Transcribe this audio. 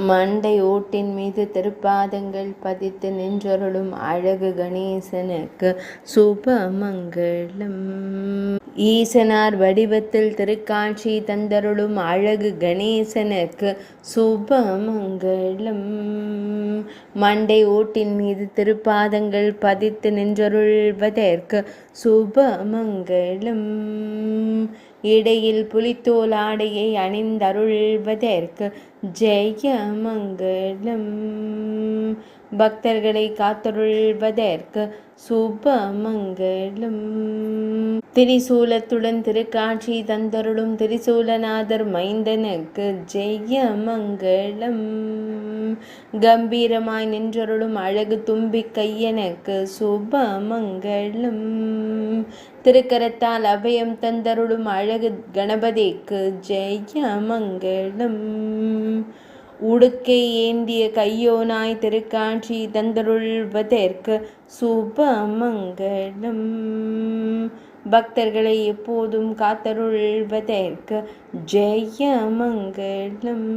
மண்டை ஓட்டின் மீது திருப்பாதங்கள் பதித்து நின்றருளும் அழகு கணேசனுக்கு சுபமங்களம். ஈசனார் வடிவத்தில் திருக்காட்சி தந்தருளும் அழகு கணேசனுக்கு சுபமங்களம். மண்டை ஓட்டின் மீது திருப்பாதங்கள் பதித்து நின்றருள்வதற்கு சுபமங்களம். இடையில் புலித்தோல் ஆடையை அணிந்தருள்வதற்கு ஜெயமங்களம். பக்தர்களை காத்தருள்வதற்கு சுபமங்களம். திரிசூலத்துடன் திருக்காட்சி தந்தருளும் திரிசூலநாதர் மைந்தனுக்கு ஜெயமங்களம். கம்பீரமாய் நின்றருளும் அழகு தும்பி கையனுக்கு சுபமங்களம். திருக்கரத்தால் அபயம் தந்தருளும் அழகு கணபதிக்கு ஜெயமங்களம். உடுக்கை ஏந்திய கையோனாய் திருக்காட்சி தந்தருள்வதற்கு சுபமங்களம். பக்தர்களை எப்போதும் காத்தருள்வதற்கு ஜெயமங்களம்.